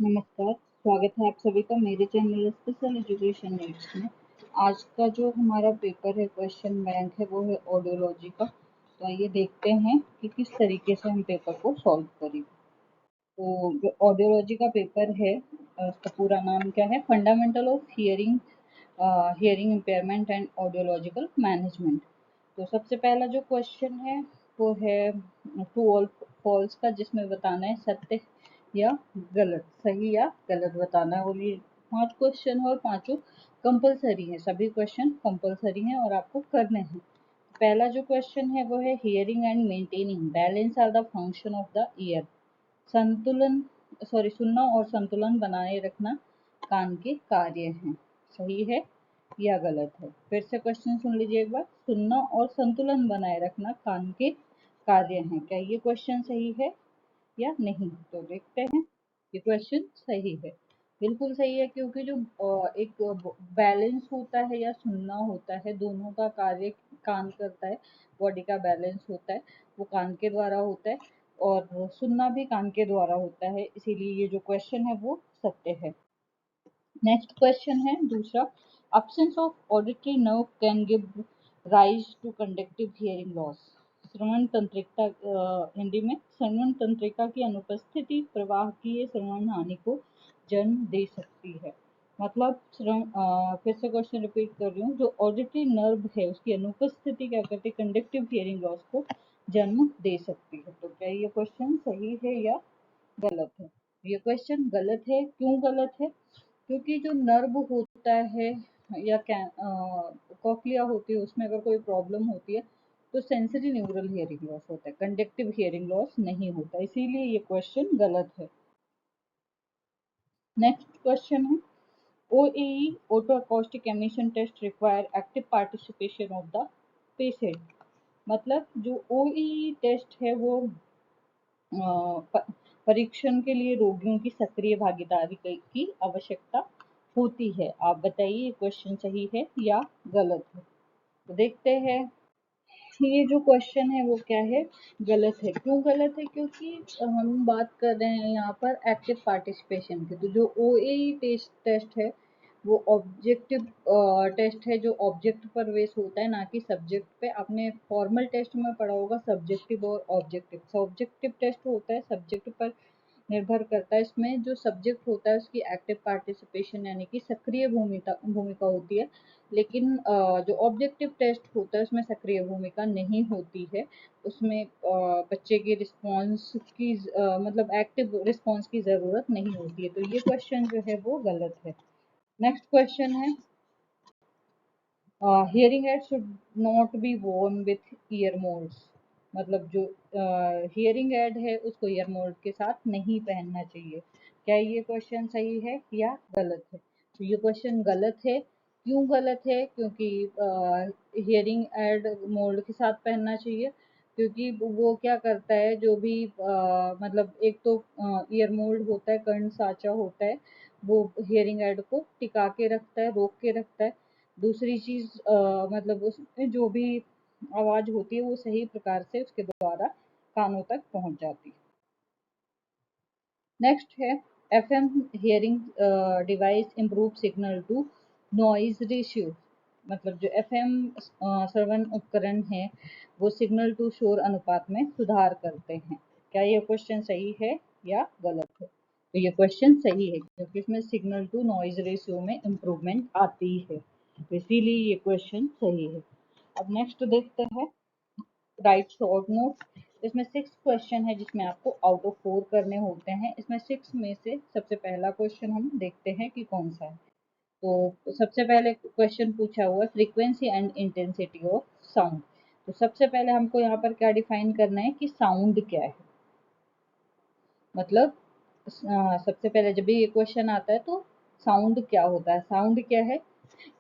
नमस्कार, स्वागत है आप सभी का मेरे चैनल स्पेशल एजुकेशन नीड्स में। आज का जो हमारा पेपर है, क्वेश्चन बैंक है, वो है ऑडियोलॉजी का। तो आइए देखते हैं कि किस तरीके से हम पेपर को सॉल्व करेंगे। तो जो ऑडियोलॉजी का पेपर है, उसका पूरा नाम क्या है? Fundamental of hearing impairment and audiological management. तो सबसे पहला जो क्वेश्चन है वो है ट्रू और फॉल्स का, जिसमें बताना है सत्य या गलत, सही या गलत बताना है। और ये 5 क्वेश्चन है और पांचों कंपलसरी है, सभी क्वेश्चन कंपलसरी हैं और आपको करने हैं। पहला जो क्वेश्चन है वो है hearing and maintaining balance are the function of the ear. संतुलन सुनना और संतुलन बनाए रखना कान के कार्य हैं। सही है या गलत है? फिर से क्वेश्चन सुन लीजिए एक बार। सुनना और संतुलन बनाए रखना कान के कार्य हैं। क्या ये क्वेश्चन सही है या नहीं? तो देखते हैं। ये क्वेश्चन सही है, बिल्कुल सही है, क्योंकि जो एक बैलेंस होता है या सुनना होता है, दोनों का कार्य कान करता है। बॉडी का बैलेंस होता है वो कान के द्वारा होता है, और सुनना भी कान के द्वारा होता है, इसीलिए ये जो क्वेश्चन है वो सत्य है। नेक्स्ट क्वेश्चन है दूसरा। absence of auditory nerve can give rise to conductive hearing loss। श्रवण तंत्रिका, हिंदी में श्रवण तंत्रिका की अनुपस्थिति प्रवाहकीय श्रवण हानि को जन्म दे सकती है। मतलब फिर से क्वेश्चन रिपीट कर रही हूँ। जो ऑडिटरी नर्व है उसकी अनुपस्थिति क्या करती है? कंडक्टिव हियरिंग लॉस को जन्म दे सकती है। तो क्या ये क्वेश्चन सही है या गलत है? ये क्वेश्चन गलत है। क्यों गलत है? क्योंकि जो नर्व होता है या कॉक्लिया होती है, उसमें अगर कोई प्रॉब्लम होती है तो सेंसरी न्यूरल हियरिंग लॉस होता है, कंडक्टिव हियरिंग लॉस नहीं होता, इसीलिए ये क्वेश्चन गलत है। नेक्स्ट क्वेश्चन है OAE auto acoustic emission test require active participation of the patient. मतलब जो OAE टेस्ट है वो परीक्षण के लिए रोगियों की सक्रिय भागीदारी की आवश्यकता होती है। आप बताइए क्वेश्चन सही है या गलत है? तो देखते हैं। ये जो क्वेश्चन है वो क्या है? गलत है। क्यों गलत है? क्योंकि हम बात कर रहे हैं यहाँ पर एक्टिव पार्टिसिपेशन की। तो जो OAE टेस्ट है वो ऑब्जेक्टिव टेस्ट है, जो ऑब्जेक्ट पर बेस होता है, ना कि सब्जेक्ट पे। आपने फॉर्मल टेस्ट में पढ़ा होगा सब्जेक्टिव और ऑब्जेक्टिव। सब्जेक्टिव टेस्ट होता है, सब्जेक्ट पर निर्भर करता है। इसमें जो सब्जेक्ट होता है उसकी एक्टिव पार्टिसिपेशन यानी कि सक्रिय भूमिका भूमिका होती है, लेकिन जो ऑब्जेक्टिव टेस्ट होता है उसमें सक्रिय भूमिका नहीं होती है। उसमें बच्चे के रिस्पॉन्स की मतलब एक्टिव रिस्पॉन्स की ज़रूरत नहीं होती है। तो ये क्वेश्चन जो है वो गलत है। नेक्स्ट क्वेश्चन है hearing aid should not be worn with year moulds. मतलब जो हियरिंग एड है उसको ईयर मोल्ड के साथ नहीं पहनना चाहिए। क्या ये क्वेश्चन सही है या गलत है? तो ये क्वेश्चन गलत है। क्यों गलत है? क्योंकि हियरिंग एड मोल्ड के साथ पहनना चाहिए, क्योंकि वो क्या करता है, जो भी मतलब एक तो ईयर मोल्ड होता है, कर्ण साँचा होता है, वो हियरिंग एड को टिका के रखता है, रोक के रखता है। दूसरी चीज़ मतलब उसमें जो भी आवाज़ होती है वो सही प्रकार से उसके द्वारा कानों तक पहुंच जाती है। नेक्स्ट है FM hearing device improve signal to noise ratio. मतलब जो FM श्रवण उपकरण है वो सिग्नल टू शोर अनुपात में सुधार करते हैं। क्या ये क्वेश्चन सही है या गलत है? तो ये क्वेश्चन सही है, क्योंकि इसमें सिग्नल टू नॉइज रेशियो में इम्प्रूवमेंट आती है, तो इसीलिए ये क्वेश्चन सही है। अब नेक्स्ट देखते हैं राइट शॉर्ट नोट। इसमें 6 क्वेश्चन है जिसमें आपको आउट ऑफ 4 करने होते हैं। इसमें 6 में से सबसे पहला क्वेश्चन हम देखते हैं कि कौन सा है। तो सबसे पहले क्वेश्चन पूछा हुआ है frequency and intensity of sound. तो सबसे पहले हमको यहाँ पर क्या डिफाइन करना है कि साउंड क्या है। मतलब सबसे पहले जब भी ये क्वेश्चन आता है तो साउंड क्या होता है, साउंड क्या है,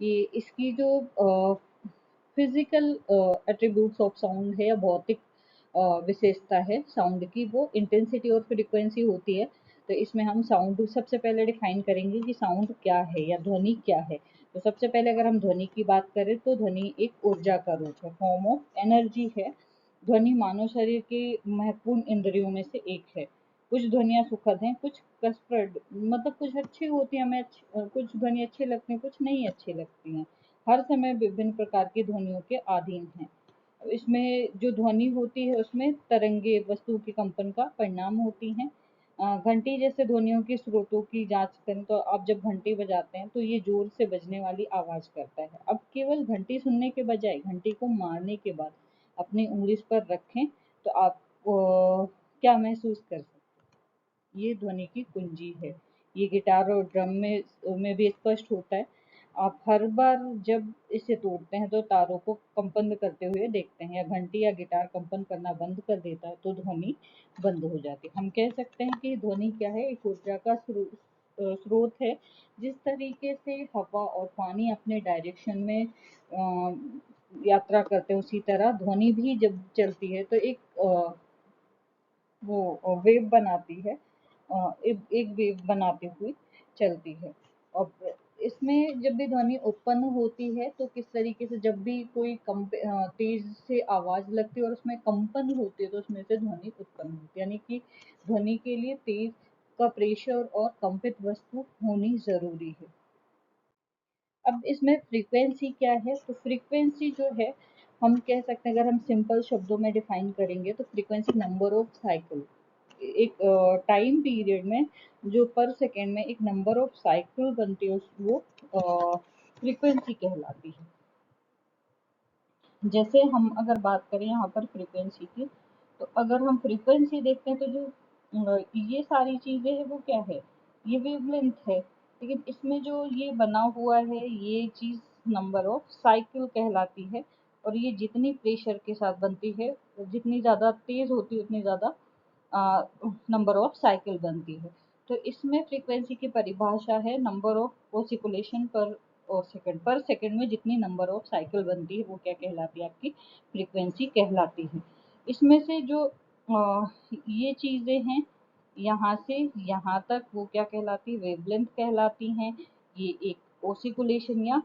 ये इसकी जो फिजिकल एट्रीब्यूट्स ऑफ साउंड है या भौतिक विशेषता है साउंड की, वो इंटेंसिटी और फ्रीक्वेंसी होती है। तो इसमें हम साउंड सबसे पहले डिफाइन करेंगे कि साउंड क्या है या ध्वनि क्या है। तो सबसे पहले अगर हम ध्वनि की बात करें तो ध्वनि एक ऊर्जा का रूप है, फॉर्म ऑफ एनर्जी है। ध्वनि मानव शरीर की महत्वपूर्ण इंद्रियों में से एक है। कुछ ध्वनियाँ सुखद हैं, कुछ कष्टप्रद, मतलब कुछ अच्छी होती हैं, कुछ ध्वनि अच्छी लगती हैं, कुछ नहीं अच्छी लगती हैं। हर समय विभिन्न प्रकार की ध्वनियों के अधीन है। इसमें जो ध्वनि होती है उसमें तरंगे वस्तु के कंपन का परिणाम होती हैं। घंटी जैसे ध्वनियों के स्रोतों की जांच करें तो आप जब घंटी बजाते हैं तो ये जोर से बजने वाली आवाज करता है। अब केवल घंटी सुनने के बजाय घंटी को मारने के बाद अपनी उंगली पर रखें तो आप क्या महसूस कर सकते हैं? ये ध्वनि की कुंजी है। ये गिटार और ड्रम में भी स्पष्ट होता है। आप हर बार जब इसे तोड़ते हैं तो तारों को कंपन करते हुए देखते हैं, या घंटी या गिटार कंपन करना बंद कर देता है तो ध्वनि बंद हो जाती है। हम कह सकते हैं कि ध्वनि क्या है, एक ऊर्जा का स्रोत है। जिस तरीके से हवा और पानी अपने डायरेक्शन में यात्रा करते हैं, उसी तरह ध्वनि भी जब चलती है तो एक वो वेव बनाती है, एक वेव बनाते हुए चलती है। और इसमें जब भी ध्वनि उत्पन्न होती है तो किस तरीके से, जब भी कोई तेज से आवाज लगती है और उसमें कंपन होती है तो उसमें से ध्वनि उत्पन्न होती है, यानी कि ध्वनि के लिए तेज का प्रेशर और कंपित वस्तु होनी जरूरी है। अब इसमें फ्रीक्वेंसी क्या है, तो फ्रीक्वेंसी जो है हम कह सकते हैं, अगर हम सिंपल शब्दों में डिफाइन करेंगे तो फ्रीक्वेंसी नंबर ऑफ साइकिल, एक टाइम पीरियड में जो पर सेकेंड में एक नंबर ऑफ साइकिल बनती है वो फ्रीक्वेंसी कहलाती है। जैसे हम अगर बात करें यहाँ पर फ्रीक्वेंसी की, तो अगर हम फ्रीक्वेंसी देखते हैं तो जो ये सारी चीजें हैं वो क्या है, ये वेवलेंथ है। लेकिन इसमें जो ये बना हुआ है ये चीज नंबर ऑफ साइकिल कहलाती है। और ये जितनी प्रेशर के साथ बनती है, जितनी ज़्यादा तेज होती है उतनी ज़्यादा नंबर ऑफ साइकिल बनती है। तो इसमें फ्रीक्वेंसी की परिभाषा है नंबर ऑफ ऑसिकुलेशन पर सेकंड में जितनी नंबर ऑफ साइकिल बनती है वो क्या कहलाती है, आपकी फ्रीक्वेंसी कहलाती है। इसमें से जो ये चीज़ें हैं यहाँ से यहाँ तक वो क्या कहलाती है, वेवलेंथ कहलाती हैं। ये एक ऑसिकुलेशन या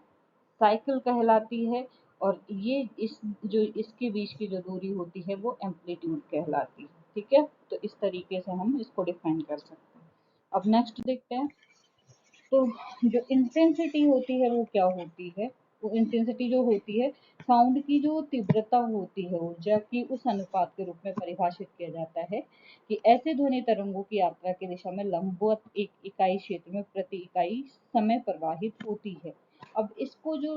साइकिल कहलाती है। और ये इस जो इसके बीच की जो दूरी होती है वो एम्पलीट्यूड कहलाती है। ठीक है, तो इस तरीके से हम इसको डिफाइन कर सकते हैं। अब नेक्स्ट देखते हैं, तो जो इंटेंसिटी होती है वो क्या होती है। वो इंटेंसिटी जो होती है साउंड की जो तीव्रता होती है ऊर्जा की उस अनुपात के रूप में परिभाषित किया जाता है कि ऐसे ध्वनि तरंगों की यात्रा की दिशा में लंबवत एक इकाई क्षेत्र में प्रति इकाई समय प्रवाहित होती है। अब इसको जो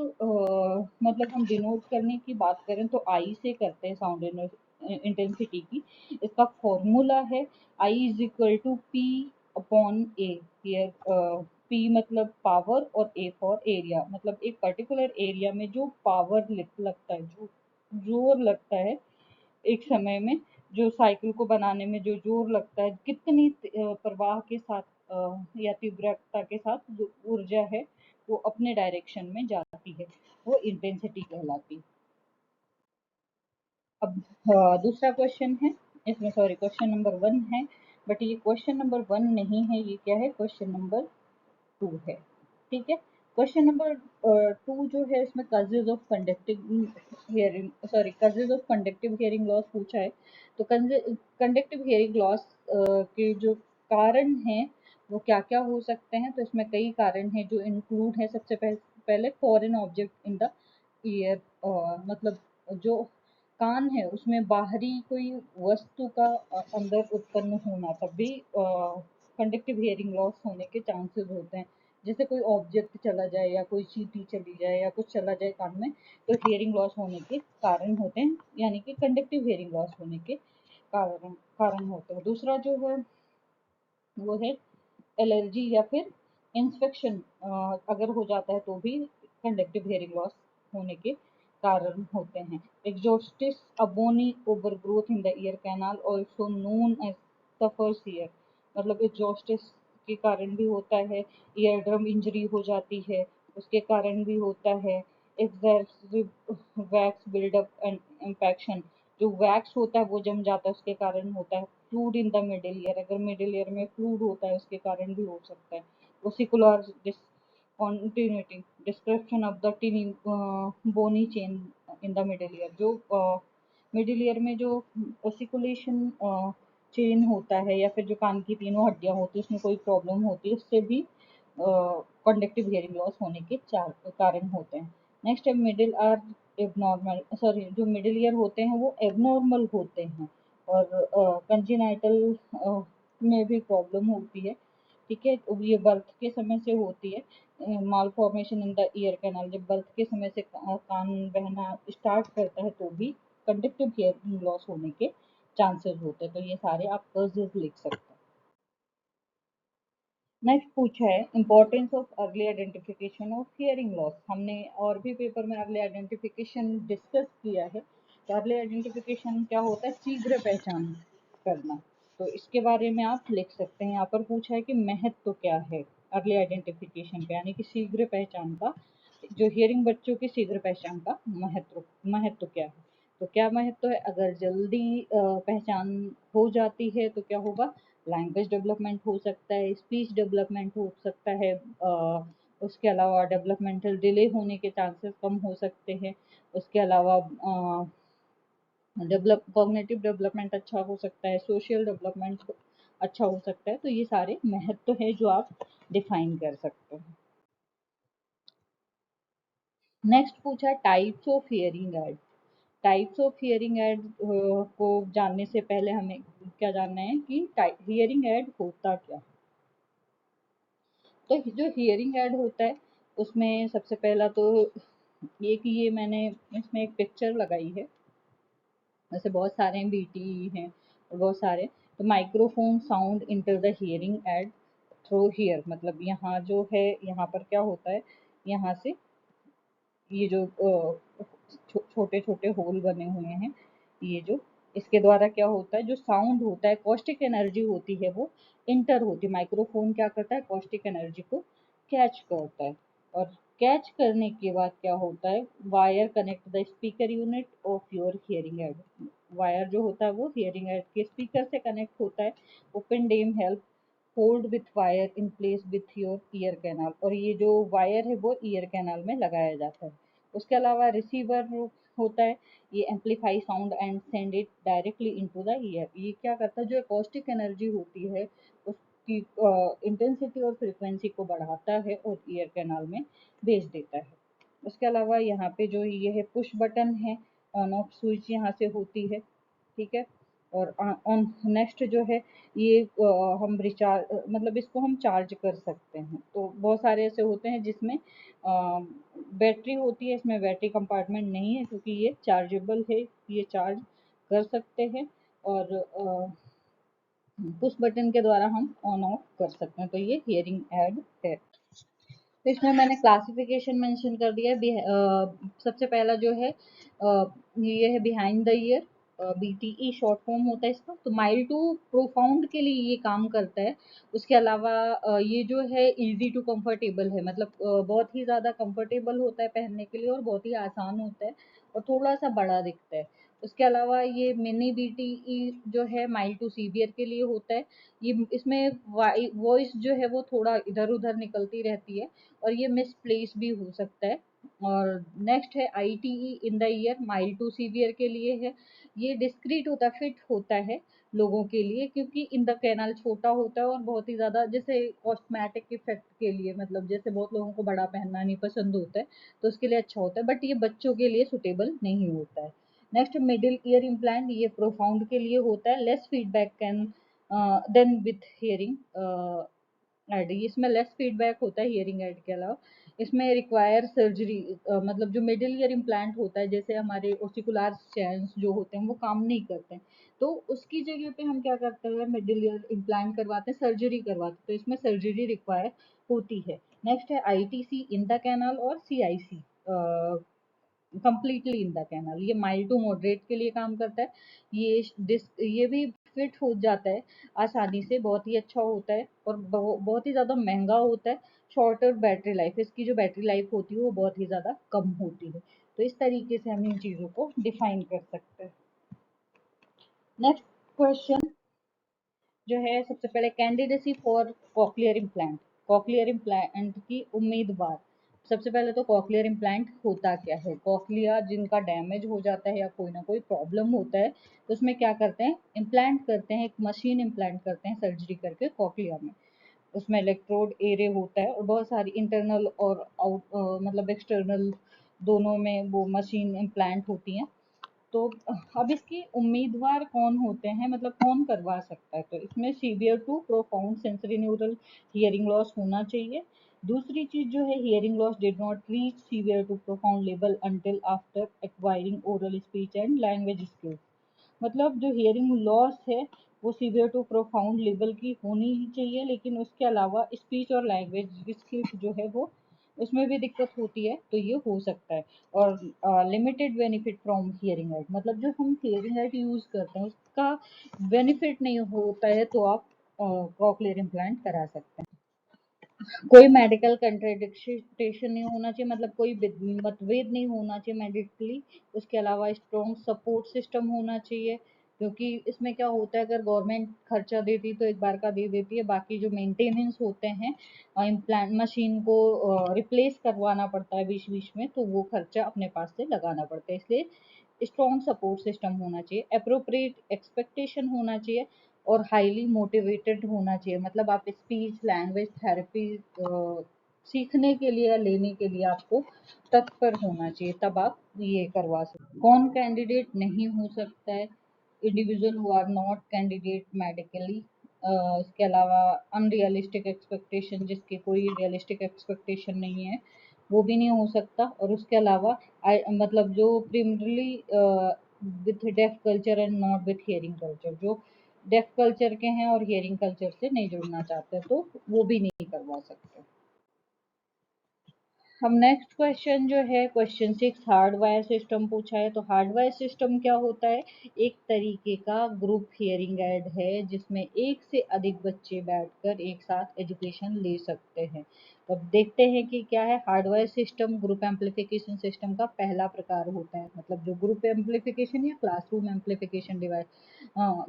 मतलब हम डिनोट करने की बात करें तो आई से करते हैं साउंड इंटेंसिटी की। इसका फॉर्मूला है I is equal to P upon A. Here P मतलब पावर और ए फॉर एरिया, मतलब एक पर्टिकुलर एरिया में जो पावर लगता है, जो जोर लगता है एक समय में, जो साइकिल को बनाने में जो जोर लगता है, कितनी प्रवाह के साथ या तीव्रता के साथ जो ऊर्जा है वो अपने डायरेक्शन में जाती है, वो इंटेंसिटी कहलाती है। अब दूसरा क्वेश्चन है, इसमें सॉरी क्वेश्चन नंबर 1 है, बट ये क्वेश्चन नंबर 1 नहीं है, ये क्या है, क्वेश्चन नंबर 2 है। ठीक है, क्वेश्चन नंबर 2 जो है इसमें causes of conductive hearing, sorry causes of conductive hearing loss पूछा है। तो कंडक्टिव हियरिंग लॉस के जो कारण हैं वो क्या क्या हो सकते हैं, तो इसमें कई कारण हैं जो इंक्लूड है। सबसे पहले foreign object in the year, मतलब जो कान है उसमें बाहरी कोई वस्तु का अंदर उत्पन्न होना, तब भी कंडक्टिव हियरिंग लॉस होने के चांसेस होते हैं। जैसे कोई ऑब्जेक्ट चला जाए या कोई चींटी चली जाए या कुछ चला जाए कान में, तो हियरिंग लॉस होने के कारण होते हैं, यानी कि कंडक्टिव हियरिंग लॉस होने के कारण होते हैं। दूसरा जो है वो है एलर्जी या फिर इंस्पेक्शन, अगर हो जाता है तो भी कंडक्टिव हियरिंग लॉस होने के कारण होते हैं। Exostosis a bony overgrowth in the ear canal also known as surfer's ear, मतलब एग्जॉस्टिस के कारण भी होता है, ईयर ड्रम इंजरी हो जाती है उसके कारण भी होता है। Excessive wax buildup and impaction, जो वैक्स होता है वो जम जाता है उसके कारण होता है। Fluid in the middle ear, अगर मिडिल ईयर में फ्लूड होता है उसके कारण भी हो सकता है। Ossicular discontinuity, description of the tiny bony chain in the middle ear, जो मिडिल ईयर में जो ओसिकुलेशन चेन होता है या फिर जो कान की तीनों हड्डियां होती है उसमें कोई प्रॉब्लम होती है, उससे भी कंडक्टिव हियरिंग लॉस होने के चार कारण होते हैं। नेक्स्ट है मिडिल आर एबनॉर्मल, सॉरी जो मिडिल ईयर होते हैं वो एबनॉर्मल होते हैं और कंजेनाइटल में भी प्रॉब्लम होती है। ठीक है, ये बर्थ के समय से होती है। Malformation in the ear canal, जब बर्थ के समय से कान बहना स्टार्ट करता है तो भी कंडक्टिव हियरिंग लॉस होने के चांसेस होते हैं। तो ये सारे आप कॉजेज लिख सकते हैं। नेक्स्ट पूछा है importance of early identification of hearing loss. हमने और भी पेपर में अर्ली आइडेंटिफिकेशन डिस्कस किया है। तो अर्ली आइडेंटिफिकेशन क्या होता है? शीघ्र पहचान करना। तो इसके बारे में आप लिख सकते हैं। यहाँ पर पूछा है कि महत्व क्या है अर्ली आइडेंटिफिकेशन का, यानी कि शीघ्र पहचान का, जो हियरिंग बच्चों की शीघ्र पहचान का महत्व महत्व क्या है। तो क्या महत्व है? अगर जल्दी पहचान हो जाती है तो क्या होगा? लैंग्वेज डेवलपमेंट हो सकता है, स्पीच डेवलपमेंट हो सकता है, उसके अलावा डेवलपमेंटल डिले होने के चांसेस कम हो सकते हैं। उसके अलावा कॉग्निटिव डेवलपमेंट अच्छा हो सकता है, सोशल डेवलपमेंट अच्छा हो सकता है। तो ये सारे महत्व है जो आप डिफाइन कर सकते हैं। नेक्स्ट पूछा types of hearing aid. Types of hearing aid को जानने से पहले हमें क्या जानना है कि हियरिंग एड होता क्या। तो जो हियरिंग एड होता है उसमें सबसे पहला तो ये कि ये मैंने इसमें एक पिक्चर लगाई है, वैसे बहुत सारे बीटी हैं और बहुत सारे। तो microphone sound enter the hearing aid through here, मतलब यहाँ जो है यहाँ पर क्या होता है, यहाँ से ये जो छोटे छोटे होल बने हुए हैं, ये जो इसके द्वारा क्या होता है, जो साउंड होता है कॉस्टिक एनर्जी होती है वो इंटर होती है। माइक्रोफोन क्या करता है? कॉस्टिक एनर्जी को कैच करता है और कैच करने के बाद क्या होता है, wire connect the speaker unit of your hearing aid. Wire जो होता है वो हियरिंग एड के स्पीकर से कनेक्ट होता है। Open dome help hold with wire in place with your ear canal, और ये जो वायर है वो ईयर कैनाल में लगाया जाता है। उसके अलावा रिसीवर होता है, ये amplify sound and send it directly into the year. ये क्या करता है, जो एकॉस्टिक एनर्जी होती है उसकी इंटेंसिटी और फ्रिक्वेंसी को बढ़ाता है और ईयर कैनाल में भेज देता है। उसके अलावा यहाँ पे जो ये है पुश बटन है, ऑन ऑफ स्विच यहाँ से होती है। ठीक है, और ऑन नेक्स्ट जो है ये हम रिचार्ज मतलब इसको हम चार्ज कर सकते हैं। तो बहुत सारे ऐसे होते हैं जिसमें बैटरी होती है, इसमें बैटरी कंपार्टमेंट नहीं है क्योंकि ये चार्जेबल है, ये चार्ज कर सकते हैं और पुश बटन के द्वारा हम ऑन ऑफ कर सकते हैं। तो ये हियरिंग ऐड है। तो इसमें मैंने क्लासिफिकेशन मेंशन कर दिया है। सबसे पहला जो है ये है behind the year, BTE short form होता है इसका। तो माइल्ड टू प्रोफाउंड के लिए ये काम करता है। उसके अलावा ये जो है इजी टू कंफर्टेबल है, मतलब बहुत ही ज़्यादा कंफर्टेबल होता है पहनने के लिए और बहुत ही आसान होता है और थोड़ा सा बड़ा दिखता है। उसके अलावा ये मिनी बीटीई जो है माइल्ड टू सीवियर के लिए होता है। ये इसमें वॉइस जो है वो थोड़ा इधर उधर निकलती रहती है और ये मिसप्लेस भी हो सकता है। और नेक्स्ट है ITE in the ear, mild to severe के लिए है। ये डिस्क्रीट होता है, फिट होता है लोगों के लिए, क्योंकि इन द कैनाल छोटा होता है और बहुत ही ज़्यादा जैसे कॉस्मेटिक इफेक्ट के लिए, मतलब जैसे बहुत लोगों को बड़ा पहनना नहीं पसंद होता है तो उसके लिए अच्छा होता है, बट ये बच्चों के लिए सुटेबल नहीं होता है। नेक्स्ट मिडिल ईयर इम्प्लांट, ये प्रोफाउंड के लिए होता है। Less feedback can than with hearing aid, इसमें लेस फीडबैक होता है हियरिंग एड के अलावा। इसमें रिक्वायर सर्जरी, मतलब जो मिडिल ईयर इम्प्लांट होता है, जैसे हमारे ओसिकुलर चैन्स जो होते हैं वो काम नहीं करते हैं तो उसकी जगह पे हम क्या करते हैं, मिडिल ईयर इम्प्लांट करवाते हैं, सर्जरी करवाते हैं। तो इसमें सर्जरी रिक्वायर होती है। नेक्स्ट है आईटीसी इन द कैनाल और CIC completely in the canal, ये माइल्ड टू मॉडरेट के लिए काम करता है। ये भी फिट हो जाता है आसानी से, बहुत ही अच्छा होता है और बहुत ही ज़्यादा महंगा होता है। शॉर्टर बैटरी लाइफ, इसकी जो बैटरी लाइफ होती है वो बहुत ही ज़्यादा कम होती है। तो इस तरीके से हम इन चीज़ों को डिफाइन कर सकते हैं। नेक्स्ट क्वेश्चन जो है, सबसे पहले candidacy for cochlear implant, cochlear implant की उम्मीदवार सबसे पहले तो कॉकलियर इम्प्लांट होता क्या है। कॉकलिया जिनका डैमेज हो जाता है या कोई ना कोई प्रॉब्लम होता है तो उसमें क्या करते हैं, इम्प्लांट करते हैं, एक मशीन इम्प्लांट करते हैं सर्जरी करके कॉकलिया में। उसमें इलेक्ट्रोड एरे होता है और बहुत सारी इंटरनल और आउट मतलब एक्सटर्नल दोनों में वो मशीन इम्प्लांट होती हैं। तो अब इसकी उम्मीदवार कौन होते हैं, मतलब कौन करवा सकता है, तो इसमें severe to profound sensory neural hearing loss होना चाहिए। दूसरी चीज जो है, hearing loss did not reach severe to profound level until after acquiring oral speech and language skills. मतलब जो हियरिंग लॉस है वो सीवियर टू प्रोफाउंड लेवल की होनी ही चाहिए, लेकिन उसके अलावा स्पीच और लैंग्वेज स्किल्स जो है वो उसमें भी दिक्कत होती है, तो ये हो सकता है। और limited benefit from hearing aid, मतलब जो हम हियरिंग एड यूज करते हैं उसका बेनिफिट नहीं होता है तो आप कॉकलियर इम्प्लांट करा सकते हैं। कोई मेडिकल कंट्राडिक्शन नहीं होना चाहिए, मतलब कोई मतभेद नहीं होना चाहिए मेडिकली। उसके अलावा स्ट्रॉन्ग सपोर्ट सिस्टम होना चाहिए, क्योंकि इसमें क्या होता है, अगर गवर्नमेंट खर्चा देती तो एक बार का दे देती है, बाकी जो मेंटेनेंस होते हैं इम्प्लांट मशीन को रिप्लेस करवाना पड़ता है बीच बीच में, तो वो खर्चा अपने पास से लगाना पड़ता है। इसलिए स्ट्रॉन्ग सपोर्ट सिस्टम होना चाहिए, अप्रोप्रिएट एक्सपेक्टेशन होना चाहिए और हाईली मोटिवेटेड होना चाहिए। मतलब आप स्पीच लैंग्वेज थेरेपी सीखने के लिए या लेने के लिए आपको तत्पर होना चाहिए, तब आप ये करवा सकते। कौन कैंडिडेट नहीं हो सकता है, individual who are not candidate medically. इसके अलावा अनरियलिस्टिक एक्सपेक्टेशन, जिसके कोई रियलिस्टिक एक्सपेक्टेशन नहीं है वो भी नहीं हो सकता। और उसके अलावा मतलब जो primarily with deaf culture and not with hearing culture, जो डेफ कल्चर के हैं और हियरिंग कल्चर से नहीं जुड़ना चाहते तो वो भी नहीं करवा सकते। हम नेक्स्ट क्वेश्चन जो है क्वेश्चन 6, हार्डवायर सिस्टम पूछा है। तो हार्डवायर सिस्टम क्या होता है, एक तरीके का ग्रुप हियरिंग एड है जिसमें एक से अधिक बच्चे बैठकर एक साथ एजुकेशन ले सकते हैं। तो अब देखते हैं कि क्या है। Hardwire system group amplification system का पहला प्रकार होता है, मतलब जो ग्रुप एम्पलीफिकेशन या क्लासरूम एम्पलीफिकेशन डिवाइस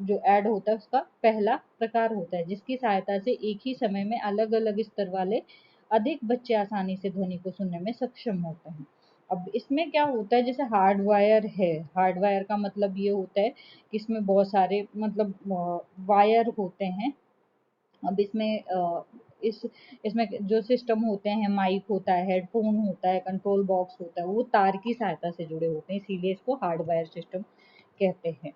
जो ऐड होता है उसका पहला प्रकार होता है, जिसकी सहायता से एक ही समय में अलग अलग स्तर वाले अधिक बच्चे आसानी से ध्वनि को सुनने में सक्षम होते हैं। अब इसमें क्या होता है, जैसे हार्डवायर है, हार्डवायर का मतलब ये होता है कि इसमें बहुत सारे मतलब वायर होते हैं। अब इसमें इस इसमें जो सिस्टम होते हैं, माइक होता है, हेडफोन होता है, कंट्रोल बॉक्स होता है, वो तार की सहायता से जुड़े होते हैं, इसीलिए इसको हार्डवायर सिस्टम कहते हैं।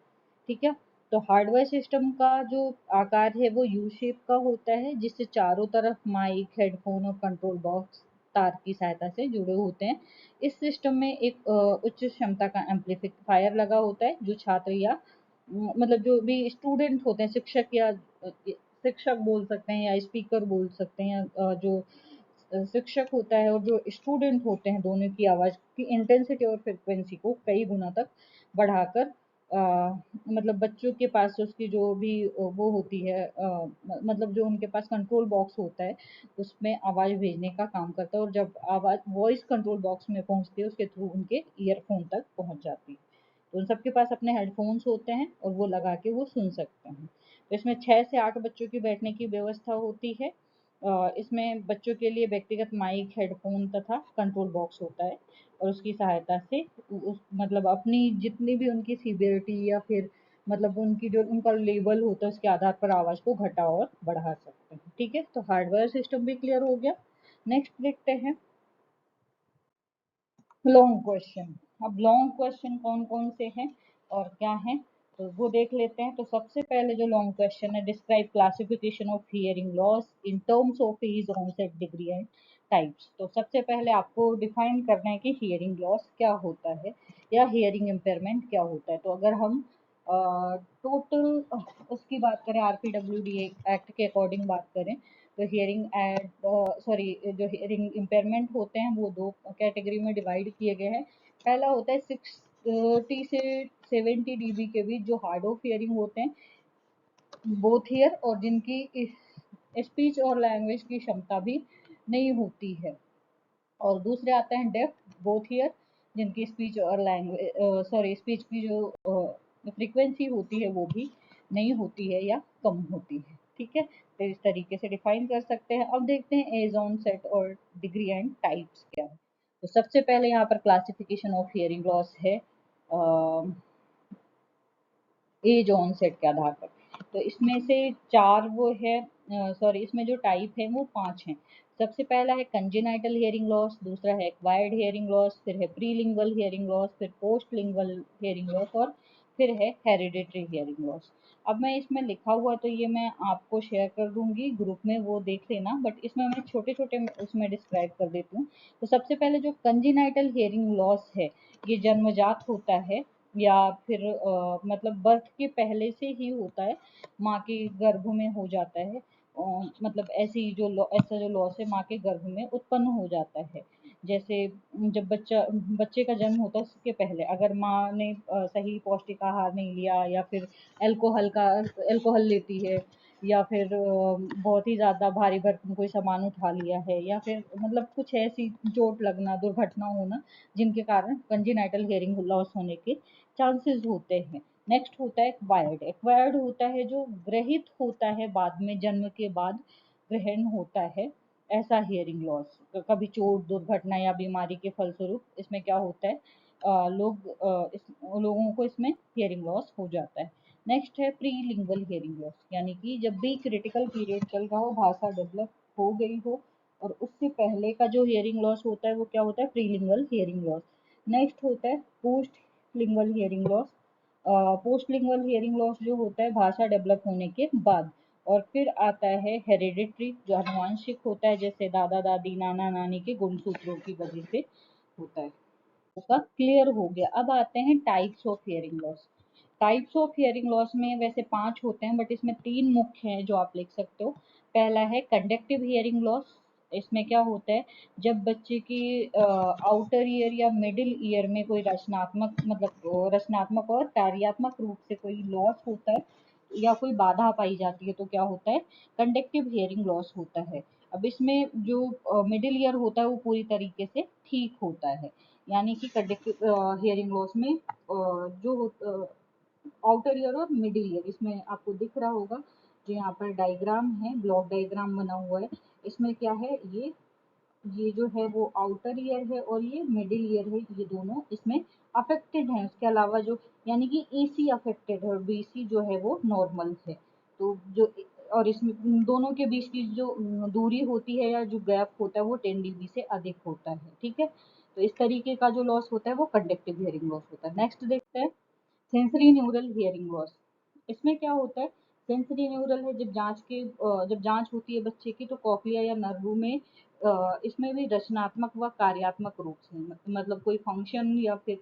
ठीक है। तो हार्डवेयर सिस्टम का जो आकार है वो यू शेप का होता है, जिससे चारों तरफ माइक, हेडफोन और कंट्रोल बॉक्स तार की सहायता से जुड़े होते हैं। इस सिस्टम में एक उच्च क्षमता का एम्पलीफायर लगा होता है, जो छात्र या मतलब जो भी स्टूडेंट होते हैं, शिक्षक या शिक्षक बोल सकते हैं या स्पीकर बोल सकते हैं, या जो शिक्षक होता है और जो स्टूडेंट होते हैं, दोनों की आवाज़ की इंटेंसिटी और फ्रिक्वेंसी को कई गुना तक बढ़ाकर मतलब बच्चों के पास उसकी जो भी वो होती है मतलब जो उनके पास कंट्रोल बॉक्स होता है उसमें आवाज़ भेजने का काम करता है, और जब आवाज़ वॉइस कंट्रोल बॉक्स में पहुंचती है उसके थ्रू उनके ईयरफोन तक पहुंच जाती है। तो उन सबके पास अपने हेडफोन्स होते हैं और वो लगा के वो सुन सकते हैं। तो इसमें 6 से 8 बच्चों की बैठने की व्यवस्था होती है। इसमें बच्चों के लिए व्यक्तिगत माइक, हेडफोन तथा कंट्रोल बॉक्स होता है, और उसकी सहायता से उस मतलब अपनी जितनी भी उनकी सीवियरिटी या फिर मतलब उनकी जो उनका लेवल होता है उसके आधार पर आवाज़ को घटा और बढ़ा सकते हैं। ठीक है, तो हार्डवेयर सिस्टम भी क्लियर हो गया। नेक्स्ट देखते हैं लॉन्ग क्वेश्चन। अब लॉन्ग क्वेश्चन कौन कौन से हैं और क्या हैं, तो वो देख लेते हैं। तो सबसे पहले जो लॉन्ग क्वेश्चन है, describe classification of hearing loss in terms of phase, onset, degree and types. तो सबसे पहले आपको डिफाइन करना है कि हियरिंग लॉस क्या होता है या हियरिंग इम्पेयरमेंट क्या होता है। तो अगर हम टोटल उसकी बात करें, आरपीडब्ल्यूडी एक्ट के अकॉर्डिंग बात करें, तो हियरिंग एड सॉरी जो हियरिंग इम्पेयरमेंट होते हैं वो दो कैटेगरी में डिवाइड किए गए हैं। पहला होता है 60 से 70 डीबी के बीच जो हार्ड ऑफ हियरिंग होते हैं, बोथ ईयर, और जिनकी स्पीच और लैंग्वेज की क्षमता भी नहीं होती है। और दूसरे आते हैं डेफ बोथ ईयर, जिनकी स्पीच और लैंग्वेज सॉरी स्पीच की जो फ्रीक्वेंसी होती है वो भी नहीं होती है या कम होती है। ठीक है, तो इस तरीके से डिफाइन कर सकते हैं। अब देखते हैं एज ऑन सेट और डिग्री एंड टाइप्स क्या है। तो सबसे पहले यहाँ पर क्लासिफिकेशन ऑफ हियरिंग लॉस है एज ऑनसेट के आधार पर। तो इसमें से चार वो है, सॉरी इसमें जो टाइप है वो पांच हैं। सबसे पहला है कंजेनाइटल हियरिंग लॉस, दूसरा है एक्वायर्ड हियरिंग लॉस, फिर है प्रीलिंगुअल हियरिंग लॉस, फिर पोस्ट लिंगुअल हियरिंग लॉस और फिर है हेरिडिटरी हियरिंग लॉस। अब मैं इसमें लिखा हुआ तो ये मैं आपको शेयर कर दूंगी ग्रुप में, वो देख लेना, बट इसमें मैं छोटे छोटे उसमें डिस्क्राइब कर देती हूँ। तो सबसे पहले जो कंजेनाइटल हियरिंग लॉस है, ये जन्मजात होता है या फिर मतलब बर्थ के पहले से ही होता है, माँ के गर्भ में हो जाता है। मतलब ऐसा जो लॉस है माँ के गर्भ में उत्पन्न हो जाता है। जैसे जब बच्चे का जन्म होता है उसके पहले अगर माँ ने सही पौष्टिक आहार नहीं लिया, या फिर अल्कोहल लेती है, या फिर बहुत ही ज़्यादा भारी भरकम कोई सामान उठा लिया है, या फिर मतलब कुछ ऐसी चोट लगना, दुर्घटना होना जिनके कारण कंजेनाइटल हियरिंग लॉस होने के चांसेस होते हैं। नेक्स्ट होता है एक्वायर्ड। एक्वायर्ड होता है जो ग्रहित होता है बाद में, जन्म के बाद ग्रहण होता है ऐसा हियरिंग लॉस। कभी चोट, दुर्घटना या बीमारी के फलस्वरूप इसमें क्या होता है, लोगों को इसमें हियरिंग लॉस हो जाता है। नेक्स्ट है प्री लिंगुअल हियरिंग लॉस, यानी कि जब भी क्रिटिकल पीरियड चल रहा हो, भाषा डेवलप हो गई हो और उससे पहले का जो हियरिंग लॉस होता है वो क्या होता है, pre lingual hearing loss. Next होता है post lingual hearing loss. Post lingual hearing loss जो होता है भाषा डेवलप होने के बाद। और फिर आता है हेरिडिटरी, जो आनुवांशिक होता है, जैसे दादा दादी, नाना नानी के गुणसूत्रों की वजह से होता है। का क्लियर हो गया। अब आते हैं types of hearing loss. Types of hearing loss में वैसे पांच होते हैं, बट इसमें तीन मुख्य हैं जो आप लिख सकते हो। पहला है कंडक्टिव हियरिंग लॉस। इसमें क्या होता है, जब बच्चे की आउटर ईयर या मिडिल ईयर में कोई रचनात्मक मतलब रचनात्मक और कार्यात्मक रूप से कोई लॉस होता है या कोई बाधा पाई जाती है, तो क्या होता है, कंडक्टिव हियरिंग लॉस होता है। अब इसमें जो मिडिल ईयर होता है वो पूरी तरीके से ठीक होता है, यानी कि कंडक्टिव हियरिंग लॉस में जो आउटर ईयर और मिडिल ईयर, इसमें आपको दिख रहा होगा जो यहाँ पर डायग्राम है, ब्लॉक डायग्राम बना हुआ है। इसमें क्या है, ये जो है वो आउटर ईयर है और ये मिडिल ईयर है, ये दोनों इसमें अफेक्टेड हैं। उसके अलावा जो, यानी कि एसी अफेक्टेड है और बीसी जो है वो नॉर्मल है। तो जो, और इसमें दोनों के बीच की जो दूरी होती है या जो गैप होता है वो 10 dB से अधिक होता है। ठीक है, तो इस तरीके का जो लॉस होता है वो कंडक्टिव हियरिंग लॉस होता है। नेक्स्ट देखते हैं सेंसरी न्यूरल हियरिंग लॉस। इसमें क्या होता है, सेंसरी न्यूरल है, जब जांच होती है बच्चे की तो कॉक्लिया या नर्वू में इसमें भी रचनात्मक व कार्यात्मक रूप से मतलब कोई फंक्शन या फिर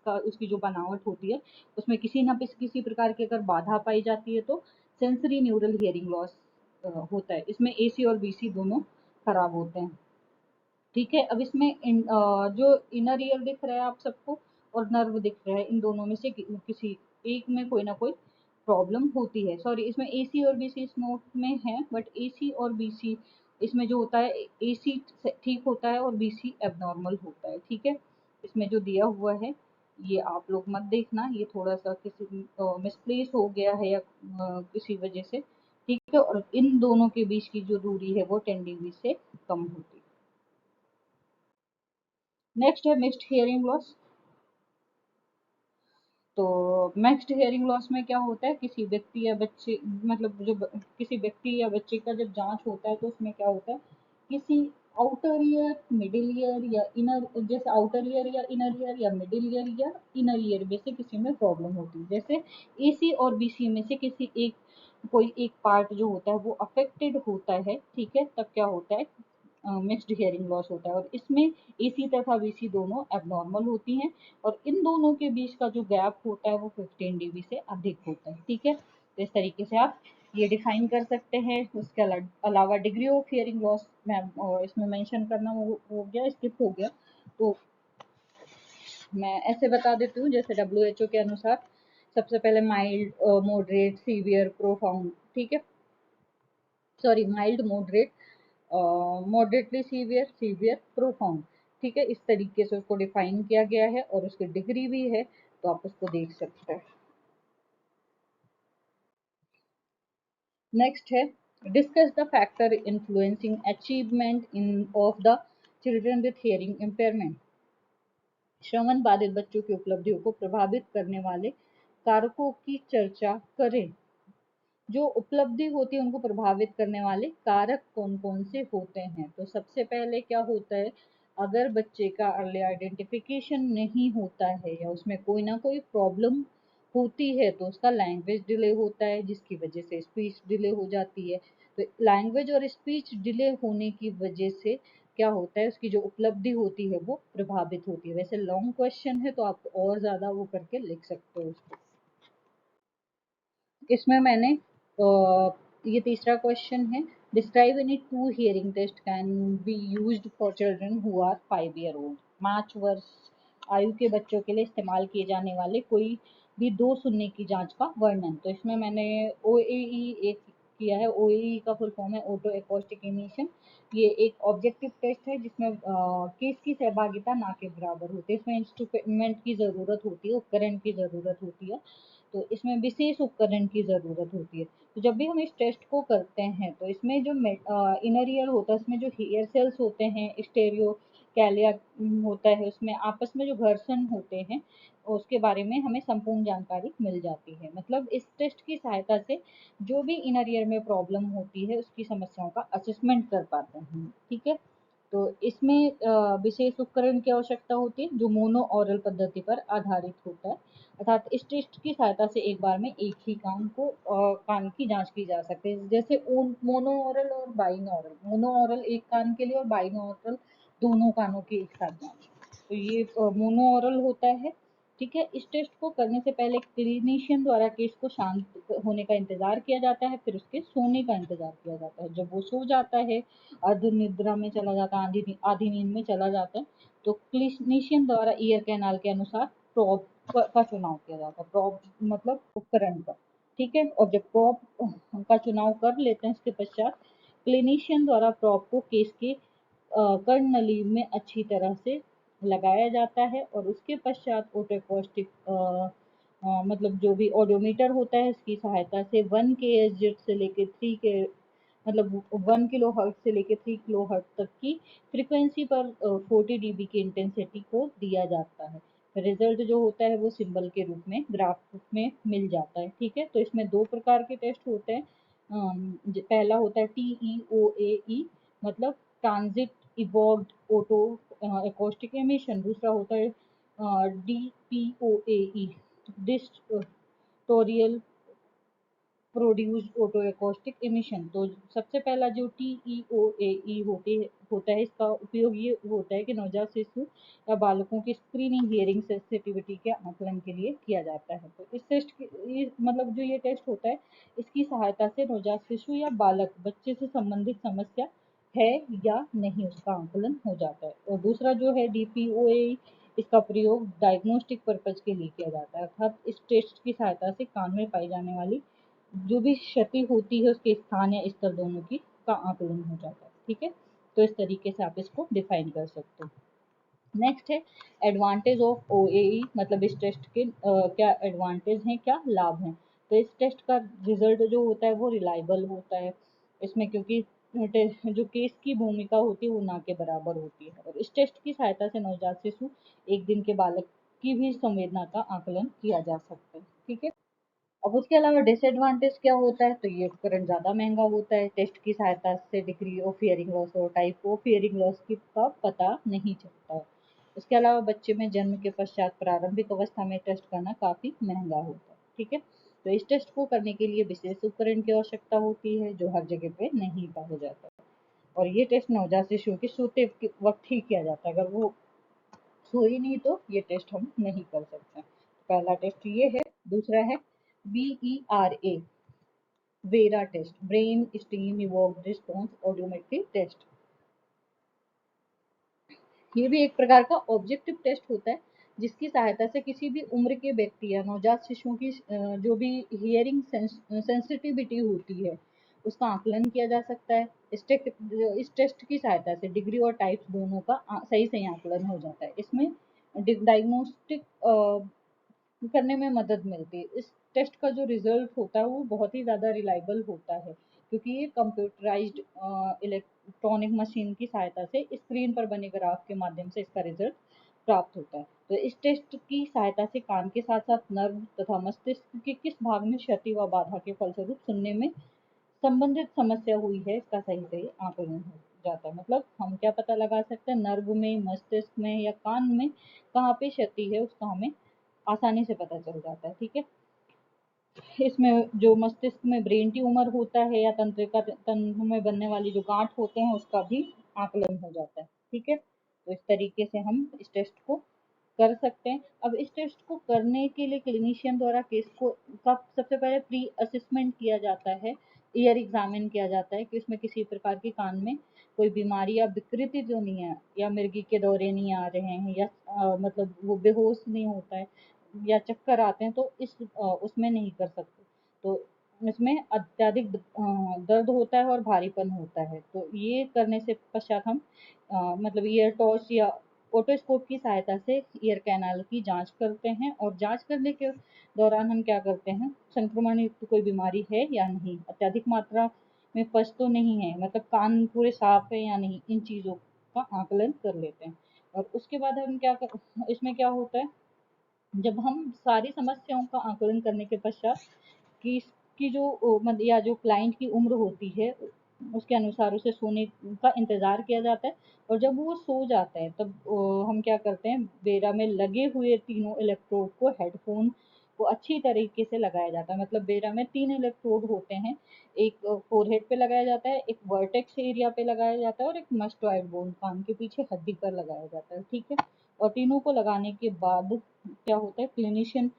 उसकी जो बनावट होती है उसमें किसी प्रकार की अगर बाधा पाई जाती है तो सेंसरी न्यूरल हियरिंग लॉस होता है। इसमें एसी और बीसी दोनों खराब होते हैं। ठीक है, अब इसमें जो इनर ईयर दिख रहा है आप सबको और नर्व दिख रहा है, इन दोनों में से किसी एक में कोई ना कोई प्रॉब्लम होती है। सॉरी, इसमें एसी और बीसी इस नोट में है, बट एसी और बीसी इसमें जो होता है, एसी ठीक होता है और बीसी एबनॉर्मल होता है। ठीक है, इसमें जो दिया हुआ है ये आप लोग मत देखना, ये थोड़ा सा किसी मिसप्लेस हो गया है या किसी वजह से। ठीक है, और इन दोनों के बीच की जो दूरी है वो 10 dB से कम होती है। नेक्स्ट है मिक्स्ड हियरिंग लॉस। तो मिक्स्ड हियरिंग लॉस में क्या होता है, किसी व्यक्ति या बच्चे मतलब किसी व्यक्ति या बच्चे का जब जांच होता है तो उसमें क्या होता है, किसी आउटर ईयर, मिडिल ईयर या इनर, जैसे आउटर ईयर या इनर ईयर या मिडिल ईयर या इनर ईयर में से किसी में प्रॉब्लम होती है। जैसे एसी और बीसी में से किसी एक, कोई एक पार्ट जो होता है वो अफेक्टेड होता है। ठीक है, तब क्या होता है, मिक्स्ड हियरिंग लॉस होता है। और इसमें एसी तथा बीसी दोनों एबनॉर्मल होती हैं और इन दोनों के बीच का जो गैप होता है वो 15 dB से अधिक होता है। ठीक है, तो इस तरीके से आप ये डिफाइन कर सकते हैं। उसके अलावा डिग्री ऑफ हियरिंग लॉस में इसमें मेंशन करना हो गया, स्किप हो गया, तो मैं ऐसे बता देती हूँ। जैसे WHO के अनुसार सबसे पहले माइल्ड, मॉडरेट, सीवियर, प्रोफाउंड। ठीक है, sorry, mild, moderate, moderately severe, severe, profound. ठीक है, इस तरीके से उसको डिफाइन किया गया है और उसकी डिग्री भी है, तो आप उसको देख सकते हैं। नेक्स्ट है Discuss the factor influencing achievement in of the children with hearing impairment. श्रवण बाधित बच्चों की उपलब्धियों को प्रभावित करने वाले कारकों की चर्चा करें। जो उपलब्धि होती है उनको प्रभावित करने वाले कारक कौन कौन से होते हैं। तो सबसे पहले क्या होता है, अगर बच्चे का अर्ली आइडेंटिफिकेशन नहीं होता है या उसमें कोई ना कोई प्रॉब्लम होती है तो उसका लैंग्वेज डिले होता है, जिसकी वजह से स्पीच डिले हो जाती है। तो लैंग्वेज और स्पीच डिले होने की वजह से क्या होता है, उसकी जो उपलब्धि होती है वो प्रभावित होती है। वैसे लॉन्ग क्वेश्चन है तो आप और ज़्यादा वो करके लिख सकते हो उसको। इसमें मैंने ये तीसरा क्वेश्चन है, describe any two hearing test can be used for children who are 5 year old. 5 वर्ष आयु के बच्चों के लिए इस्तेमाल किए जाने वाले कोई भी दो सुनने की जांच का वर्णन। तो इसमें मैंने OAE एक किया है। OAE का फुल फॉर्म है ऑटो एकॉस्टिक इमिशन। ये एक ऑब्जेक्टिव टेस्ट है जिसमें केस की सहभागिता ना के बराबर होती है। इसमें इंस्ट्रूमेंट की ज़रूरत होती है, उपकरण की ज़रूरत होती है, तो इसमें विशेष उपकरण की ज़रूरत होती है। तो जब भी हम इस टेस्ट को करते हैं तो इसमें जो इनर ईयर होता है, उसमें जो हेयर सेल्स होते हैं, स्टेरियो कैलिया होता है, उसमें आपस में जो घर्षण होते हैं उसके बारे में हमें संपूर्ण जानकारी मिल जाती है। मतलब इस टेस्ट की सहायता से जो भी इनर ईयर में प्रॉब्लम होती है उसकी समस्याओं का असेसमेंट कर पाते हैं। ठीक है, तो इसमें विशेष उपकरण की आवश्यकता होती है जो मोनो ऑरल पद्धति पर आधारित होता है। अर्थात इस टेस्ट की सहायता से एक बार में एक ही कान की जांच की जा सकती है। जैसे मोनो ऑरल और बाइनॉरल, मोनो ऑरल एक कान के लिए और बाइनॉरल दोनों कानों की एक साथ जांच। तो ये मोनो ऑरल होता है। ठीक है, इस टेस्ट को करने से पहले क्लिनिशियन द्वारा केस को शांत होने का इंतजार किया जाता है, फिर उसके सोने का इंतजार किया जाता है। जब वो सो जाता है, अर्ध निद्रा में चला जाता है, आधी नींद में चला जाता है, तो क्लिनिशियन द्वारा ईयर कैनाल के अनुसार प्रोब का चुनाव किया जाता है। प्रोब मतलब उपकरण का। ठीक है, और जब प्रोब का चुनाव कर लेते हैं उसके पश्चात क्लिनिशियन द्वारा प्रोब को केस के कर्णनली में अच्छी तरह से लगाया जाता है और उसके पश्चात ओटोकॉस्टिक मतलब जो भी ऑडियोमीटर होता है इसकी सहायता से 1 kHz से लेकर 3 के मतलब 1 kHz से लेकर 3 kHz तक की फ्रीक्वेंसी पर 40 dB की इंटेंसिटी को दिया जाता है। रिजल्ट जो होता है वो सिंबल के रूप में ग्राफ में मिल जाता है। ठीक है, तो इसमें दो प्रकार के टेस्ट होते हैं। पहला होता है TEOAE मतलब transient evoked otoacoustic emission. दूसरा होता है DPOAE distortion produced otoacoustic emission. तो सबसे पहला जो TEOAE होता है, इसका उपयोग ये होता है कि नवजात शिशु या बालकों की स्क्रीनिंग हियरिंग सेंसिटिविटी के आकलन के लिए किया जाता है। तो इस टेस्ट मतलब जो ये टेस्ट होता है इसकी सहायता से नवजात शिशु या बालक बच्चे से संबंधित समस्या है या नहीं उसका आकलन हो जाता है। और दूसरा जो है DPOAE, इसका प्रयोग डायग्नोस्टिक पर्पज के लिए किया जाता है। अर्थात इस टेस्ट की सहायता से कान में पाई जाने वाली जो भी क्षति होती है उसके स्थान या स्तर दोनों की का आकलन हो जाता है। ठीक है, तो इस तरीके से आप इसको डिफाइन कर सकते हो। नेक्स्ट है एडवांटेज ऑफ OAE, मतलब इस टेस्ट के क्या एडवांटेज हैं, क्या लाभ हैं। तो इस टेस्ट का रिजल्ट जो होता है वो रिलायबल होता है इसमें, क्योंकि जो केस की भूमिका होती है वो ना के बराबर होती है। और इस टेस्ट की सहायता से नवजात शिशु 1 दिन के बालक की भी संवेदना का आकलन किया जा सकता है। ठीक है, अब उसके अलावा डिसएडवांटेज क्या होता है, तो ये उपकरण ज़्यादा महंगा होता है। टेस्ट की सहायता से डिग्री ऑफ हियरिंग लॉस और टाइप ऑफ हियरिंग लॉस की का पता नहीं चलता है। उसके अलावा बच्चे में जन्म के पश्चात प्रारंभिक अवस्था में टेस्ट करना काफ़ी महंगा होता है। ठीक है, तो इस टेस्ट को करने के लिए विशेष उपकरण की आवश्यकता होती है जो हर जगह पे नहीं पाया जाता। और ये टेस्ट नवजात शिशुओं के सोते वक्त ही किया जाता है। अगर वो सोई नहीं तो ये टेस्ट हम नहीं कर सकते। पहला टेस्ट ये है। दूसरा है BERA, BERA test, brain stem evoked response audiometry test. ये भी एक प्रकार का ऑब्जेक्टिव टेस्ट होता है जिसकी सहायता से किसी भी उम्र के व्यक्ति या नवजात शिशुओं की जो भी हियरिंग सेंसिटिविटी होती है उसका आकलन किया जा सकता है। इस टेस्ट की सहायता से डिग्री और टाइप्स दोनों का सही सही आकलन हो जाता है। इसमें डायग्नोस्टिक करने में मदद मिलती है। इस टेस्ट का जो रिजल्ट होता है वो बहुत ही ज़्यादा रिलायबल होता है। क्योंकि ये कंप्यूटराइज्ड इलेक्ट्रॉनिक मशीन की सहायता से स्क्रीन पर बने ग्राफ के माध्यम से इसका रिजल्ट प्राप्त होता है। तो इस टेस्ट की सहायता से कान के साथ साथ नर्व तथा मस्तिष्क के किस भाग में क्षति व बाधा के फलस्वरूप सुनने में संबंधित समस्या हुई है, इसका सही सही आकलन हो जाता है। मतलब हम क्या पता लगा सकते हैं, नर्व में, मस्तिष्क में या कान में कहाँ पे क्षति है उसका हमें आसानी से पता चल जाता है। ठीक है, इसमें जो मस्तिष्क में ब्रेन ट्यूमर होता है या तंत्रिका तंतु में बनने वाली जो गांठ होते हैं उसका भी आकलन हो जाता है। ठीक है, तो इस तरीके से हम इस टेस्ट को कर सकते हैं। अब इस टेस्ट को करने के लिए क्लिनिशियन द्वारा केस को का सबसे पहले प्री असेसमेंट किया जाता है, ईयर एग्जामिन किया जाता है कि उसमें किसी प्रकार की कान में कोई बीमारी या विकृति तो नहीं है, या मिर्गी के दौरे नहीं आ रहे हैं, या मतलब वो बेहोश नहीं होता है या चक्कर आते हैं, तो उसमें नहीं कर सकते। तो इसमें अत्यधिक दर्द होता है और भारीपन होता है। तो ये करने से पश्चात हम मतलब ईयर टॉर्च या ओटोस्कोप की सहायता से ईयर कैनाल की जांच करते हैं, और जांच करने के दौरान हम क्या करते हैं, संक्रमण युक्त कोई बीमारी है या नहीं, अत्यधिक मात्रा में पस तो नहीं है, मतलब कान पूरे साफ है या नहीं, इन चीज़ों का आकलन कर लेते हैं। और उसके बाद हम इसमें क्या होता है, जब हम सारी समस्याओं का आकलन करने के पश्चात कि इसकी जो या जो क्लाइंट की उम्र होती है उसके अनुसार उसे सोने का इंतज़ार किया जाता है, और जब वो सो जाता है तब हम क्या करते हैं, बेरा में लगे हुए तीनों इलेक्ट्रोड को हेडफोन को अच्छी तरीके से लगाया जाता है। मतलब बेरा में 3 इलेक्ट्रोड होते हैं, एक फोरहेड पे लगाया जाता है, एक वर्टेक्स एरिया पे लगाया जाता है और एक मस्टॉइड बोन कान के पीछे हड्डी पर लगाया जाता है। ठीक है, और तीनों को लगाने के बाद क्या होता है, क्लिनिशियन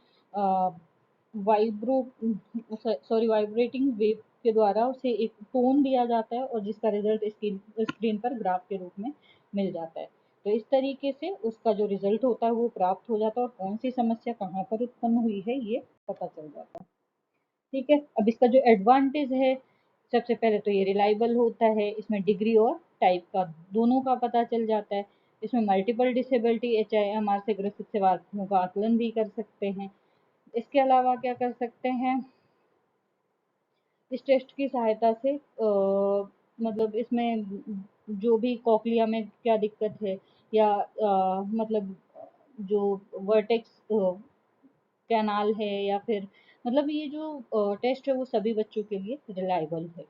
वाइब्रेटिंग वेव के द्वारा उसे एक टोन दिया जाता है, और जिसका रिजल्ट स्क्रीन पर ग्राफ के रूप में मिल जाता है। तो इस तरीके से उसका जो रिजल्ट होता है वो प्राप्त हो जाता है, और कौन सी समस्या कहाँ पर उत्पन्न हुई है ये पता चल जाता है। ठीक है, अब इसका जो एडवांटेज है, सबसे पहले तो ये रिलायबल होता है, इसमें डिग्री और टाइप का दोनों का पता चल जाता है। इसमें मल्टीपल डिसेबिलिटी HIMR से ग्रसित सेवार्थियों का आकलन भी कर सकते हैं। इसके अलावा क्या कर सकते हैं, इस टेस्ट की सहायता से मतलब इसमें जो भी कॉकलिया में क्या दिक्कत है, या मतलब जो वर्टेक्स कैनाल है, या फिर मतलब ये जो टेस्ट है वो सभी बच्चों के लिए रिलायबल है।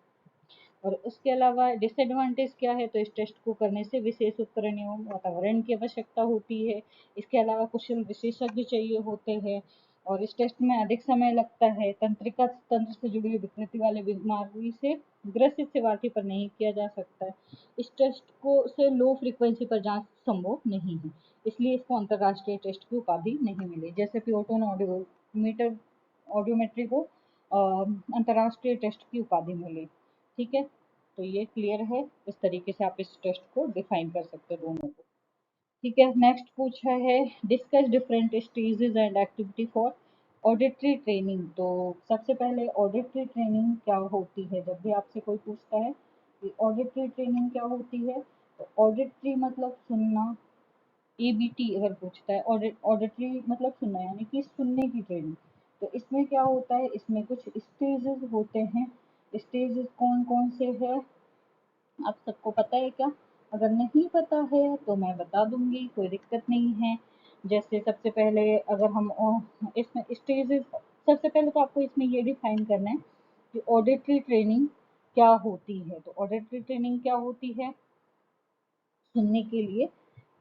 और उसके अलावा डिसएडवांटेज क्या है, तो इस टेस्ट को करने से विशेष उपकरण एवं वातावरण की आवश्यकता होती है। इसके अलावा कुशल विशेषज्ञ चाहिए होते हैं, और इस टेस्ट में अधिक समय लगता है। तंत्रिका तंत्र से जुड़ी विकृति वाले बीमारी से ग्रसित सेवार्थी पर नहीं किया जा सकता है। इस टेस्ट को से लो फ्रीक्वेंसी पर जांच संभव नहीं है, इसलिए इसको अंतरराष्ट्रीय टेस्ट की उपाधि नहीं मिली, जैसे प्योटोन ऑडियोमेट्री को अंतरराष्ट्रीय टेस्ट की उपाधि मिली। ठीक है, तो ये क्लियर है, इस तरीके से आप इस टेस्ट को डिफाइन कर सकते हैं दोनों को। ठीक है, नेक्स्ट पूछा है, discuss different stages and activity for auditory training. तो सबसे पहले ऑडिटरी ट्रेनिंग क्या होती है, जब भी आपसे कोई पूछता है कि ऑडिटरी ट्रेनिंग क्या होती है, तो ऑडिटरी मतलब सुनना, EBT अगर पूछता है, ऑडिटरी मतलब सुनना, यानी कि सुनने की ट्रेनिंग। तो इसमें क्या होता है, इसमें कुछ स्टेजेस होते हैं। स्टेजेस कौन कौन से हैं, आप सबको पता है क्या? अगर नहीं पता है तो मैं बता दूंगी, कोई दिक्कत नहीं है। जैसे सबसे पहले अगर हम इसमें स्टेजेस, सबसे पहले तो आपको इसमें ये डिफाइन करना है कि ऑडिटरी ट्रेनिंग क्या होती है। तो ऑडिटरी ट्रेनिंग क्या होती है, सुनने के लिए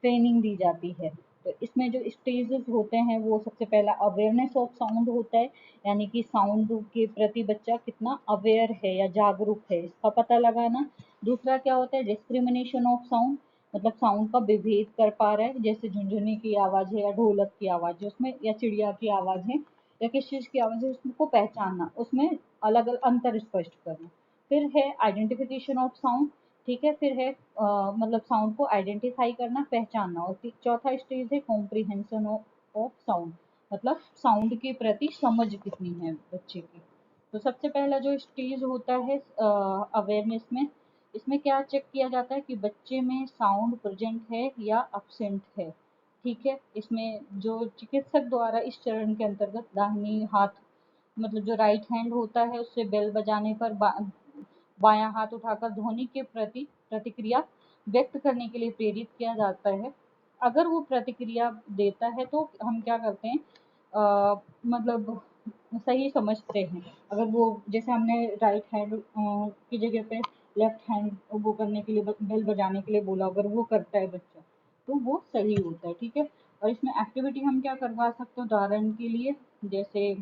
ट्रेनिंग दी जाती है। तो इसमें जो स्टेजेस होते हैं, वो सबसे पहला अवेयरनेस ऑफ साउंड होता है, यानी कि साउंड के प्रति बच्चा कितना अवेयर है या जागरूक है, इसका पता लगाना। दूसरा क्या होता है, डिस्क्रिमिनेशन ऑफ साउंड, मतलब साउंड का विभेद कर पा रहा है, जैसे झुनझुनी की आवाज़ है या ढोलक की आवाज़ है उसमें, या चिड़िया की आवाज़ है या किस चीज़ की आवाज़ है, उसको पहचानना, उसमें अलग अलग अंतर स्पष्ट करना। फिर है आइडेंटिफिकेशन ऑफ साउंड। ठीक है, फिर है मतलब साउंड को आइडेंटिफाई करना, पहचानना। और चौथा स्टेज है कॉम्प्रीहेंशन ऑफ साउंड, मतलब साउंड के प्रति समझ कितनी है बच्चे की। तो सबसे पहला जो स्टेज होता है अवेयरनेस में, इसमें क्या चेक किया जाता है कि बच्चे में साउंड प्रेजेंट है या absent है। ठीक है, इसमें जो चिकित्सक द्वारा इस चरण के अंतर्गत दाहिनी हाथ, मतलब जो राइट हैंड होता है उससे बेल बजाने पर बायां हाथ उठाकर ध्वनि के प्रति प्रतिक्रिया व्यक्त करने के लिए प्रेरित किया जाता है। अगर वो प्रतिक्रिया देता है तो हम क्या करते हैं, मतलब सही समझते हैं। अगर वो जैसे हमने राइट हैंड की जगह पे लेफ्ट हैंड वो करने के लिए बेल बजाने के लिए बोला, अगर वो करता है बच्चा तो वो सही होता है, ठीक है। और इसमें एक्टिविटी हम क्या करवा सकते हैं, उदाहरण के लिए जैसे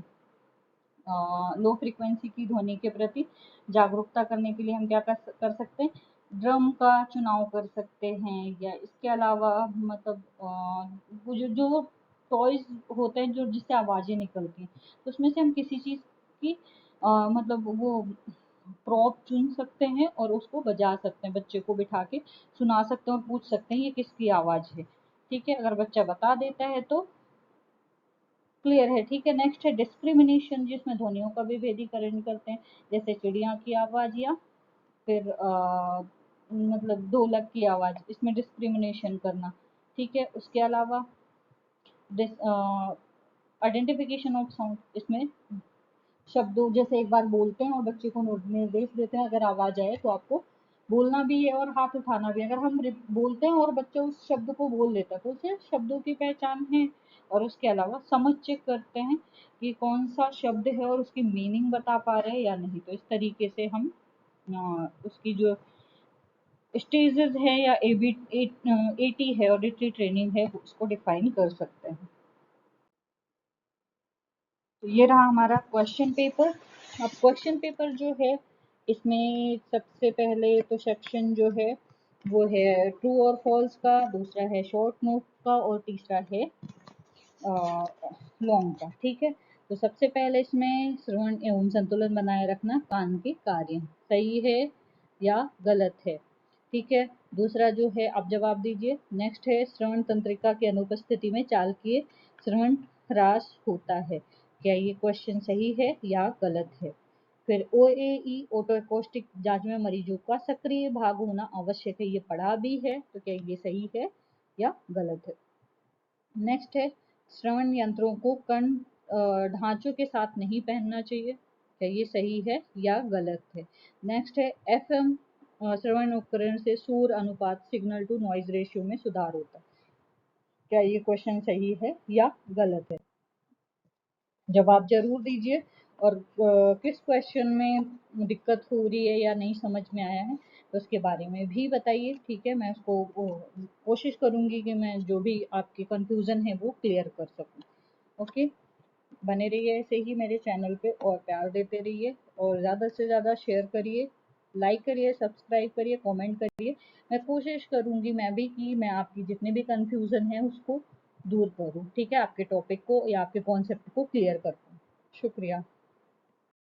लो फ्रीक्वेंसी की ध्वनि के प्रति जागरूकता करने के लिए हम क्या कर सकते हैं, ड्रम का चुनाव कर सकते हैं, या इसके अलावा मतलब वो जो टॉयज होते हैं जो जिससे आवाजें निकलती हैं, तो उसमें से हम किसी चीज की मतलब वो प्रॉप चुन सकते हैं और उसको बजा सकते हैं, बच्चे को बिठा के सुना सकते हैं और पूछ सकते हैं ये किसकी आवाज है, ठीक है। अगर बच्चा बता देता है तो क्लियर है, ठीक है। नेक्स्ट है डिस्क्रिमिनेशन, जिसमें ध्वनियों का भी भेदीकरण करते हैं, जैसे चिड़िया की आवाज या फिर मतलब ढोलक की आवाज, इसमें डिस्क्रिमिनेशन करना, ठीक है। उसके अलावा आइडेंटिफिकेशन ऑफ साउंड, इसमें शब्दों जैसे एक बार बोलते हैं और बच्चे को निर्देश देते हैं, अगर आवाज आए तो आपको बोलना भी है और हाथ उठाना भी है। अगर हम बोलते हैं और बच्चा उस शब्द को बोल लेता है तो उसे शब्दों की पहचान है। और उसके अलावा समझ चेक करते हैं कि कौन सा शब्द है और उसकी मीनिंग बता पा रहे हैं या नहीं। तो इस तरीके से हम उसकी जो स्टेजेस है या एटी है, ऑडिटरी ट्रेनिंग है, उसको डिफाइन कर सकते हैं। तो ये रहा हमारा क्वेश्चन पेपर। अब क्वेश्चन पेपर जो है इसमें सबसे पहले तो सेक्शन जो है वो है ट्रू और फॉल्स का, दूसरा है शॉर्ट नोट का और तीसरा है लॉन्ग का, ठीक है। तो सबसे पहले इसमें श्रवण एवं संतुलन बनाए रखना कान के कार्य सही है या गलत है, ठीक है। दूसरा जो है आप जवाब दीजिए। नेक्स्ट है श्रवण तंत्रिका की अनुपस्थिति में चालकीय श्रवण ह्रास होता है, क्या ये क्वेश्चन सही है या गलत है। फिर OAE ऑटो एकॉस्टिक जांच में मरीजों का सक्रिय भाग होना आवश्यक है, ये पढ़ा भी है, तो क्या ये सही है या गलत है। नेक्स्ट है श्रवण यंत्रों को कण ढांचों के साथ नहीं पहनना चाहिए, क्या ये सही है या गलत है। नेक्स्ट है FM श्रवण उपकरण से शोर अनुपात सिग्नल टू नॉइज रेशियो में सुधार होता है, क्या ये क्वेश्चन सही है या गलत है। जवाब जरूर दीजिए। और किस क्वेश्चन में दिक्कत हो रही है या नहीं समझ में आया है तो उसके बारे में भी बताइए, ठीक है। मैं उसको कोशिश करूंगी कि मैं जो भी आपकी कंफ्यूजन है वो क्लियर कर सकूं। ओके, बने रहिए ऐसे ही मेरे चैनल पे और प्यार देते रहिए और ज़्यादा से ज़्यादा शेयर करिए, लाइक करिए, सब्सक्राइब करिए, कमेंट करिए। मैं कोशिश करूंगी मैं भी कि मैं आपकी जितने भी कंफ्यूजन है उसको दूर करूं, ठीक है, आपके टॉपिक को या आपके कॉन्सेप्ट को क्लियर कर पाऊँ। शुक्रिया।